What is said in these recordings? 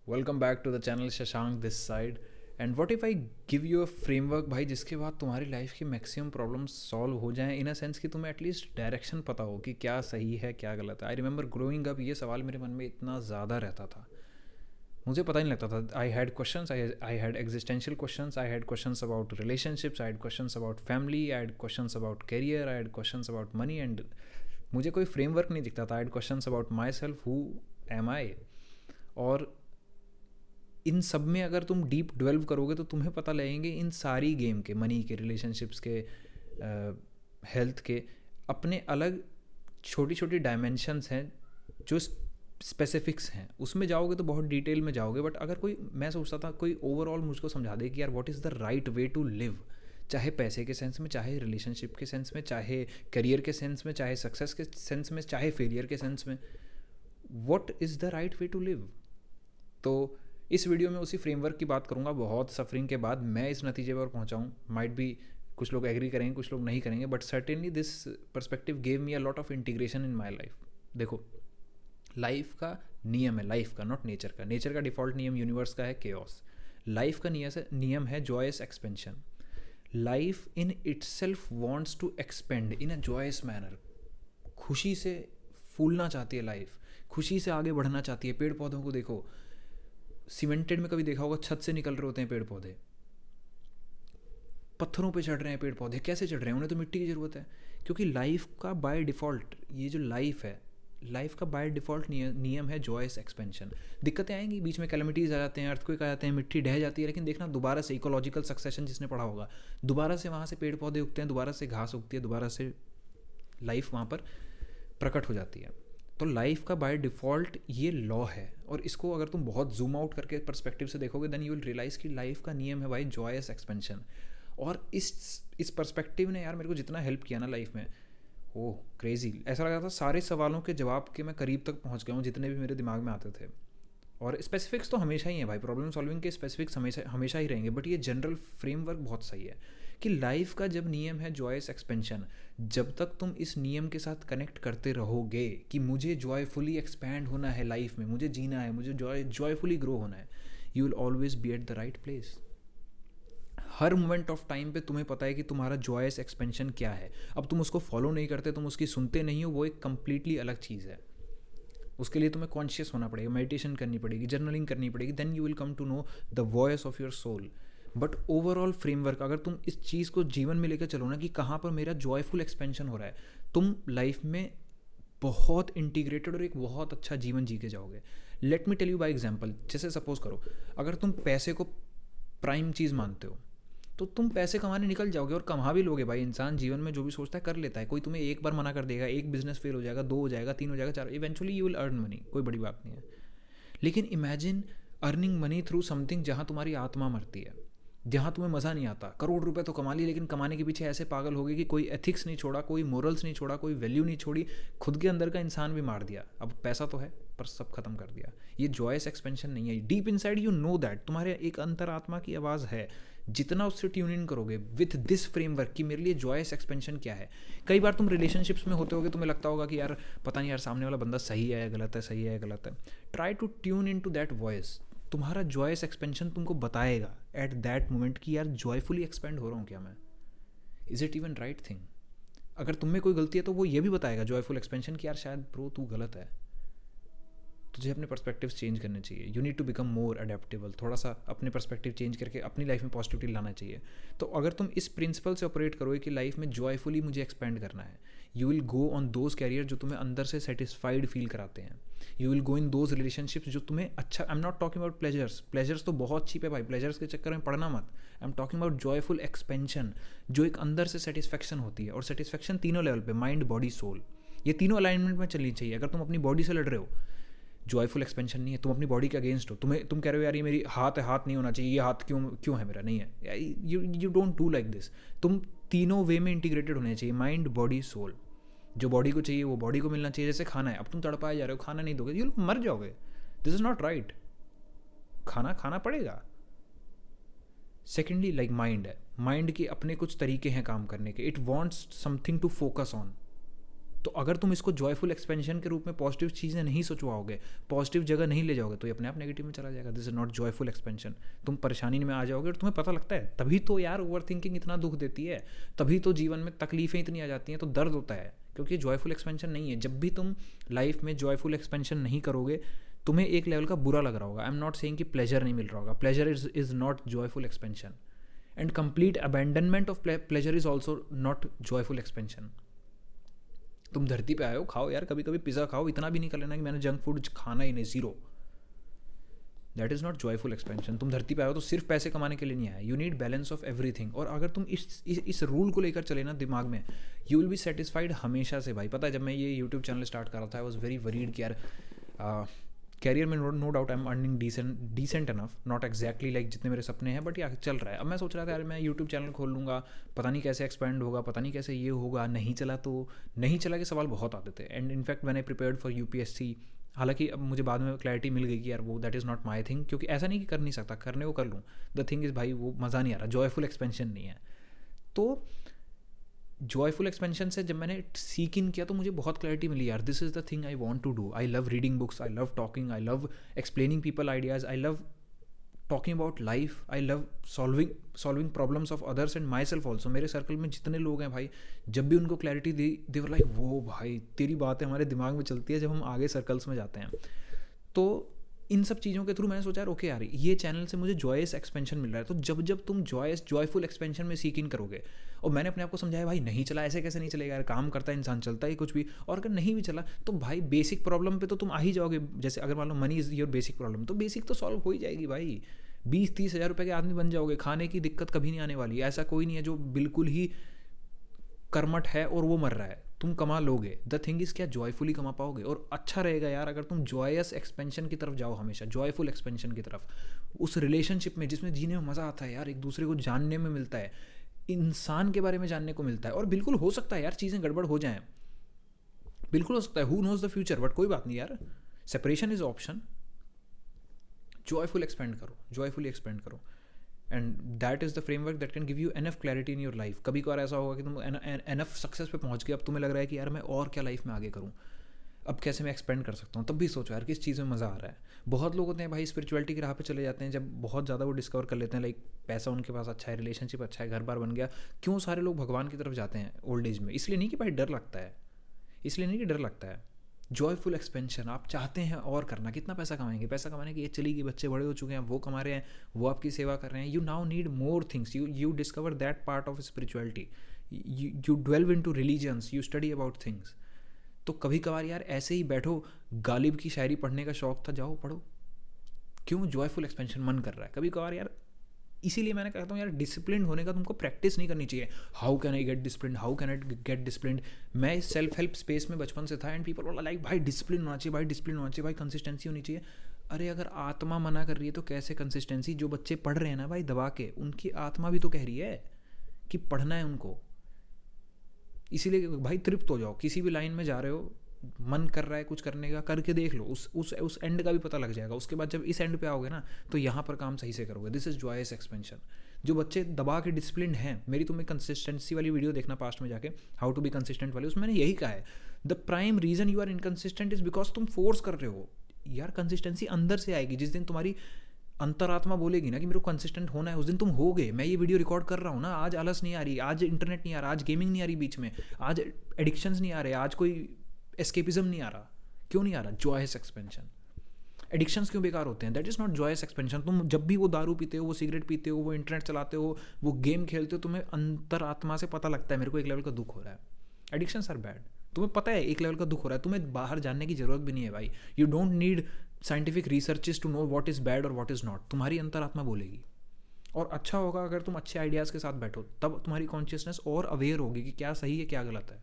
Welcome back to the channel Shashank this side. And what if I give you a framework भाई, जिसके बाद तुम्हारी life की maximum problems solve हो जाएं, इन अ सेंस कि तुम्हें एटलीस्ट डायरेक्शन पता हो कि क्या सही है क्या गलत है। आई रिमेंबर ग्रोइंग अप, ये सवाल मेरे मन में इतना ज़्यादा रहता था, मुझे पता ही नहीं लगता था। I had questions, I had existential questions, I had questions about relationships, I had questions about family, I had questions about career, I had questions about money. And मुझे कोई फ्रेमवर्क नहीं दिखता था। I had questions about myself, who am I. और इन सब में अगर तुम डीप डिवेल्व करोगे तो तुम्हें पता लगेंगे इन सारी गेम के, मनी के, रिलेशनशिप्स के, हेल्थ के, अपने अलग छोटी छोटी डायमेंशंस हैं जो स्पेसिफिक्स हैं। उसमें जाओगे तो बहुत डिटेल में जाओगे, बट अगर कोई, मैं सोचता था कोई ओवरऑल मुझको समझा दे कि यार what is the right way to live, चाहे पैसे के सेंस में, चाहे रिलेशनशिप के सेंस में, चाहे करियर के सेंस में, चाहे सक्सेस के सेंस में, चाहे फेलियर के सेंस में, what is the right way to live. तो इस वीडियो में उसी फ्रेमवर्क की बात करूँगा। बहुत सफरिंग के बाद मैं इस नतीजे पर पहुँचा हूँ। माइट बी कुछ लोग एग्री करेंगे, कुछ लोग नहीं करेंगे, but certainly this perspective gave me a lot of integration in my life. देखो, लाइफ का नियम है, लाइफ का, नॉट नेचर का। नेचर का डिफॉल्ट नियम यूनिवर्स का है केओस। लाइफ का नियम है joyous expansion. Life in itself wants to expand in a joyous manner. खुशी से फूलना चाहती है लाइफ, खुशी से आगे बढ़ना चाहती है। पेड़ पौधों को देखो, सीमेंटेड में कभी देखा होगा, छत से निकल रहे होते हैं पेड़ पौधे, पत्थरों पे चढ़ रहे हैं पेड़ पौधे। कैसे चढ़ रहे हैं? उन्हें तो मिट्टी की ज़रूरत है, क्योंकि लाइफ का बाय डिफ़ॉल्ट, ये जो लाइफ है, लाइफ का बाय डिफ़ॉल्ट नियम है जॉयस एक्सपेंशन। दिक्कतें आएंगी, बीच में कैलमिटीज़ आ जाते हैं, अर्थक्वेक आ जाते हैं, मिट्टी ढह जाती है, लेकिन देखना दोबारा से इकोलॉजिकल सक्सेशन जिसने पढ़ा होगा, दोबारा से वहाँ से पेड़ पौधे उगते हैं, दोबारा से घास उगती है, दोबारा से लाइफ वहाँ पर प्रकट हो जाती है। तो लाइफ का बाय डिफ़ॉल्ट ये लॉ है, और इसको अगर तुम बहुत जूम आउट करके पर्सपेक्टिव से देखोगे, देन यू विल रियलाइज़ कि लाइफ का नियम है भाई जॉयस एक्सपेंशन। और इस पर्सपेक्टिव ने यार मेरे को जितना हेल्प किया ना लाइफ में, ओह क्रेजी। ऐसा लगा था सारे सवालों के जवाब के मैं करीब तक पहुंच गया हूँ, जितने भी मेरे दिमाग में आते थे। और स्पेसिफिक्स तो हमेशा ही हैं भाई, प्रॉब्लम सॉल्विंग के स्पेसिफिक्स हमेशा हमेशा ही रहेंगे, बट ये जनरल फ्रेमवर्क बहुत सही है कि लाइफ का जब नियम है जॉयस एक्सपेंशन, जब तक तुम इस नियम के साथ कनेक्ट करते रहोगे कि मुझे जॉयफुली एक्सपैंड होना है लाइफ में, मुझे जीना है, मुझे जॉयफुली ग्रो होना है, you will always be at the right place. Her moment of time पे तुम्हें पता है कि तुम्हारा जॉयस एक्सपेंशन क्या है। अब तुम उसको फॉलो नहीं करते, तुम उसकी सुनते नहीं हो, वो एक कंप्लीटली अलग चीज़ है। उसके लिए तुम्हें कॉन्शियस होना पड़ेगा, मेडिटेशन करनी पड़ेगी, जर्नलिंग करनी पड़ेगी, then you will come to know the voice of your soul. But overall framework अगर तुम इस चीज़ को जीवन में लेकर चलो ना कि कहाँ पर मेरा जॉयफुल एक्सपेंशन हो रहा है, तुम लाइफ में बहुत इंटीग्रेटेड और एक बहुत अच्छा जीवन जी के जाओगे। Let me tell you by example. जैसे सपोज करो, अगर तुम पैसे को प्राइम चीज़ मानते हो, तो तुम पैसे कमाने निकल जाओगे और कमा भी लोगे भाई। इंसान जीवन में जो भी सोचता है कर लेता है। कोई तुम्हें एक बार मना कर देगा, एक बिजनेस फेल हो जाएगा, दो हो जाएगा, तीन हो जाएगा, चार, eventually you will earn money, कोई बड़ी बात नहीं है। लेकिन imagine earning money through something जहाँ तुम्हारी आत्मा मरती है, जहाँ तुम्हें मज़ा नहीं आता। करोड़ रुपए तो कमा लिए, लेकिन कमाने के पीछे ऐसे पागल हो गए कि कोई एथिक्स नहीं छोड़ा, कोई मोरल्स नहीं छोड़ा, कोई वैल्यू नहीं छोड़ी, खुद के अंदर का इंसान भी मार दिया। अब पैसा तो है पर सब खत्म कर दिया। ये जॉयस एक्सपेंशन नहीं है। Deep inside you know that तुम्हारे एक अंतरात्मा की आवाज़ है। जितना उससे ट्यून इन करोगे विथ दिस फ्रेमवर्क कि मेरे लिए जॉयस एक्सपेंशन क्या है। कई बार तुम रिलेशनशिप्स में होते होगे, तुम्हें लगता होगा कि यार पता नहीं यार सामने वाला बंदा सही है या गलत है, सही है या गलत है। Try to tune in to that voice. तुम्हारा जॉयस एक्सपेंशन तुमको बताएगा एट दैट मोमेंट कि यार जॉयफुली एक्सपेंड हो रहा हूँ क्या मैं, is it even right thing. अगर तुम में कोई गलती है तो वो ये भी बताएगा जॉयफुल एक्सपेंशन कि यार शायद ब्रो तू गलत है, तुझे अपने पर्सपेक्टिव्स चेंज करने चाहिए। You need to become more adaptable. थोड़ा सा अपने पर्सपेक्टिव चेंज करके अपनी लाइफ में पॉजिटिविटी लाना चाहिए। तो अगर तुम इस प्रिंसिपल से ऑपरेट करोगे कि लाइफ में जॉयफुली मुझे एक्सपेंड करना है, you will go on those career जो तुम्हें अंदर से सेटिस्फाइड फील कराते हैं। You will go in those relationships जो तुम्हें अच्छा, I am not talking about pleasures, pleasures तो बहुत चीप है भाई, प्लेजर्स के चक्कर में पड़ना मत। I am talking about joyful expansion, जो एक अंदर से सेटिस्फैक्शन होती है। और सेटिस्फैक्शन तीनों लेवल पे, माइंड बॉडी सोल, ये तीनों अलाइनमेंट में चलनी चाहिए। अगर तुम अपनी बॉडी से लड़ रहे हो, जॉयफुल एक्सपेंशन नहीं है। तुम अपनी बॉडी के अगेंस्ट हो, तुम कह रहे हो यार ये मेरी हाथ है, हाथ नहीं होना चाहिए, ये हाथ क्यों है मेरा, नहीं है। You don't do like this. तुम तीनों वे में इंटीग्रेटेड होने चाहिए, माइंड बॉडी सोल। जो बॉडी को चाहिए वो बॉडी को मिलना चाहिए। जैसे खाना है, अब तुम तड़पाए जा रहे हो, खाना नहीं दोगे यू मर जाओगे। This is not right. खाना खाना पड़ेगा। सेकेंडली लाइक माइंड है, माइंड के अपने कुछ तरीके हैं काम करने के। It wants something to focus on. तो अगर तुम इसको जॉयफुल एक्सपेंशन के रूप में पॉजिटिव चीज़ें नहीं सोचवाओगे, पॉजिटिव जगह नहीं ले जाओगे, तो ये अपने आप नेगेटिव में चला जाएगा. This is not joyful expansion. तुम परेशानी में आ जाओगे और तुम्हें पता लगता है. तभी तो यार ओवर थिंकिंग इतना दुख देती है, तभी तो जीवन में तकलीफें इतनी आ जाती हैं, तो दर्द होता है, क्योंकि जॉयफुल एक्सपेंशन नहीं है. जब भी तुम लाइफ में जॉयफुल एक्सपेंशन नहीं करोगे, तुम्हें एक लेवल का बुरा लग रहा होगा. आई एम नॉट सेइंग कि प्लेजर नहीं मिल रहा होगा. Pleasure is not joyful expansion, and complete abandonment of pleasure is also not joyful expansion. तुम धरती पे आए हो, खाओ यार, कभी कभी पिज़्ज़ा खाओ, इतना भी नहीं कर लेना कि मैंने जंक फूड खाना ही नहीं, zero. That is not joyful expansion. तुम धरती पे आए हो तो सिर्फ पैसे कमाने के लिए नहीं आए. You need balance of everything. और अगर तुम इस रूल को लेकर चले ना दिमाग में, यू विल बी सेटिस्फाइड हमेशा से. भाई पता है, जब मैं ये यूट्यूब चैनल स्टार्ट कर रहा था, आई वॉज वेरी वरीड कि यार कैरियर में no doubt I am earning decent enough, not exactly like जितने मेरे सपने हैं, बट यार चल रहा है. अब मैं सोच रहा था यार मैं यूट्यूब चैनल खोल लूँगा, पता नहीं कैसे एक्सपेंड होगा, पता नहीं कैसे ये होगा. नहीं चला तो नहीं चला के सवाल बहुत आते थे. एंड इनफैक्ट मैंने प्रिपेयर्ड फॉर यूपीएससी. हालांकि अब मुझे बाद में क्लैरिटी मिल गई कि यार वो that is not my thing, क्योंकि ऐसा नहीं कि कर नहीं सकता, करने को कर लूँ. द थिंग इज़ भाई वो मज़ा नहीं आ रहा, जॉयफुल एक्सपेंशन नहीं है. तो जॉयफुल एक्सपेंशन से जब मैंने सीक इन किया तो मुझे बहुत क्लैरिटी मिली यार. This is the thing I want to do. I love reading books, I love talking, I love explaining people ideas, I love talking about life, I love solving problems of others and myself also. मेरे circle में जितने लोग हैं भाई, जब भी उनको clarity the, they were like वो भाई तेरी बातें हमारे दिमाग में चलती है जब हम आगे सर्कल्स में जाते हैं. तो इन सब चीज़ों के थ्रू मैंने सोचा यार ओके यार ये चैनल से मुझे जॉयस एक्सपेंशन मिल रहा है. तो जब तुम जॉयफुल एक्सपेंशन में सीक इन करोगे, और मैंने अपने आप को समझाया भाई नहीं चला ऐसे कैसे नहीं चलेगा यार, काम करता है इंसान, चलता है कुछ भी. और अगर नहीं भी चला तो भाई बेसिक प्रॉब्लम पे तो तुम आ ही जाओगे. जैसे अगर मान लो money is your basic problem, तो बेसिक तो सॉल्व हो ही जाएगी भाई. 20-30 हज़ार रुपये के आदमी बन जाओगे, खाने की दिक्कत कभी नहीं आने वाली. ऐसा कोई नहीं है जो बिल्कुल ही कर्मठ है और वो मर रहा है, तुम कमा लोगे. द थिंग इज़ क्या जॉयफुली कमा पाओगे. और अच्छा रहेगा यार अगर तुम जॉयस एक्सपेंशन की तरफ जाओ, हमेशा जॉयफुल एक्सपेंशन की तरफ. उस रिलेशनशिप में जिसमें जीने में मज़ा आता है यार, एक दूसरे को जानने में मिलता है, इंसान के बारे में जानने को मिलता है. और बिल्कुल हो सकता है यार चीज़ें गड़बड़ हो जाएं, बिल्कुल हो सकता है, who knows the future, but कोई बात नहीं यार, separation is option. Joyful expand करो, जॉयफुली एक्सपेंड करो. And that is the framework that can give you enough clarity in your life. कभी कभार ऐसा होगा कि तुम एनफ सक्सेस पे पहुंच गए, अब तुम्हें लग रहा है कि यार मैं और क्या लाइफ में आगे करूँ, अब कैसे मैं एक्सपेंड कर सकता हूँ. तब भी सोचो यार किस चीज़ में मज़ा आ रहा है. बहुत लोग होते हैं भाई स्पिरिचुअलिटी की राह पे चले जाते हैं जब बहुत ज़्यादा वो डिस्कवर कर लेते हैं, लाइक पैसा उनके पास अच्छा है, रिलेशनशिप अच्छा है, घर बार बन गया. क्यों सारे लोग भगवान की तरफ जाते हैं ओल्ड एज में? इसलिए नहीं कि भाई डर लगता है, इसलिए नहीं कि डर लगता है. जॉयफुल एक्सपेंशन आप चाहते हैं और करना. कितना पैसा कमाएंगे, पैसा कमाने की ये चली गई, बच्चे बड़े हो चुके हैं, वो कमा रहे हैं, वो आपकी सेवा कर रहे हैं. You now need more things. You discover that part of spirituality. You delve into religions, you study about things. तो कभी कभार यार ऐसे ही बैठो, गालिब की शायरी पढ़ने का शौक था, जाओ पढ़ो. क्यों? जॉयफुल एक्सपेंशन मन कर रहा है. कभी कभार यार इसीलिए मैंने कहता हूँ यार डिसिप्लिन होने का तुमको प्रैक्टिस नहीं करनी चाहिए. How can I get discipline, how can I get discipline. मैं इस सेल्फ हेल्प स्पेस में बचपन से था एंड पीपल वाला लाइक भाई डिसिप्लिन होना चाहिए, भाई डिसिप्लिन होना चाहिए, भाई कंसिस्टेंसी होनी चाहिए. अरे अगर आत्मा मना कर रही है तो कैसे कंसिस्टेंसी? जो बच्चे पढ़ रहे हैं ना भाई दबा के, उनकी आत्मा भी तो कह रही है कि पढ़ना है उनको. इसीलिए भाई तृप्त हो जाओ. किसी भी लाइन में जा रहे हो, मन कर रहा है कुछ करने का, करके देख लो, उस एंड का भी पता लग जाएगा. उसके बाद जब इस एंड पे आओगे ना तो यहाँ पर काम सही से करोगे. This is joyous expansion. जो बच्चे दबा के डिसिप्लिन हैं, मेरी तुम्हें कंसिस्टेंसी वाली वीडियो देखना पास्ट में जाके, हाउ टू बी कंसिस्टेंट वाली, उसमें मैंने यही कहा है the prime reason you are inconsistent is because तुम फोर्स कर रहे हो. यार कंसिस्टेंसी अंदर से आएगी जिस दिन तुम्हारी अंतरात्मा बोलेगी ना कि मेरे को कंसिस्टेंट होना है, उस दिन तुम होगे. मैं ये वीडियो रिकॉर्ड कर रहा हूँ ना, आज आलस नहीं आ रही, आज इंटरनेट नहीं आ रहा, आज गेमिंग नहीं आ रही बीच में, आज एडिक्शंस नहीं आ रहे, आज कोई एस्केपिज्म नहीं आ रहा. क्यों नहीं आ रहा? Joyce expansion. एडिक्शंस क्यों बेकार होते हैं? That is not joyous expansion. तुम जब भी वो दारू पीते हो, वो सिगरेट पीते हो, वो इंटरनेट चलाते हो, वो गेम खेलते हो, तुम्हें अंतरात्मा से पता लगता है मेरे को एक लेवल का दुख हो रहा है. Addictions are bad. तुम्हें पता है एक लेवल का दुख हो रहा है, तुम्हें बाहर जानने की जरूरत भी नहीं है भाई. You don't need scientific researches to know what is bad और व्हाट इज़ नॉट. तुम्हारी अंतरात्मा बोलेगी. और अच्छा होगा अगर तुम अच्छे आइडियाज़ के साथ बैठो, तब तुम्हारी कॉन्शियसनेस और अवेयर होगी कि क्या सही है क्या गलत है.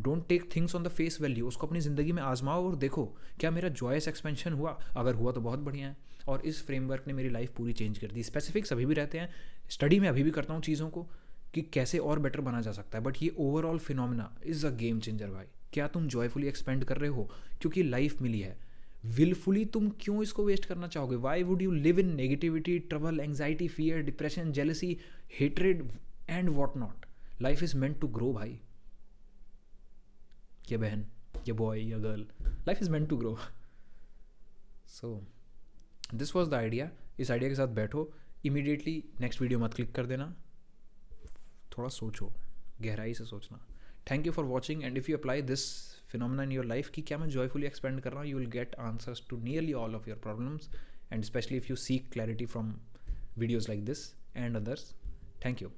Don't take things on the face value. उसको अपनी ज़िंदगी में आजमाओ और देखो क्या मेरा जॉयस एक्सपेंशन हुआ. अगर हुआ तो बहुत बढ़िया है. और इस फ्रेमवर्क ने मेरी लाइफ पूरी चेंज कर दी. स्पेसिफिक्स अभी भी रहते हैं, स्टडी में अभी भी करता हूँ चीज़ों को कि कैसे और बेटर बना जा सकता है, बट ये overall phenomena is a game changer भाई. क्या तुम जॉयफुली एक्सपेंड कर रहे हो? क्योंकि लाइफ मिली है. विलफुली तुम क्यों इसको वेस्ट करना चाहोगे? Why would you live in negativity, trouble, anxiety, fear, depression, jealousy, hatred and what not? Life is meant to grow भाई. या बहन या बॉय या girl, life is meant to grow. So this was the idea. इस idea के साथ बैठो, immediately next video मत क्लिक कर देना, थोड़ा सोचो, गहराई से सोचना. Thank you for watching, and if you apply this phenomena in your life कि क्या मैं जॉयफुली एक्सपेंड कर रहा हूँ, you will get answers to nearly all of your problems, and specially if you seek clarity from videos like this and others. Thank you.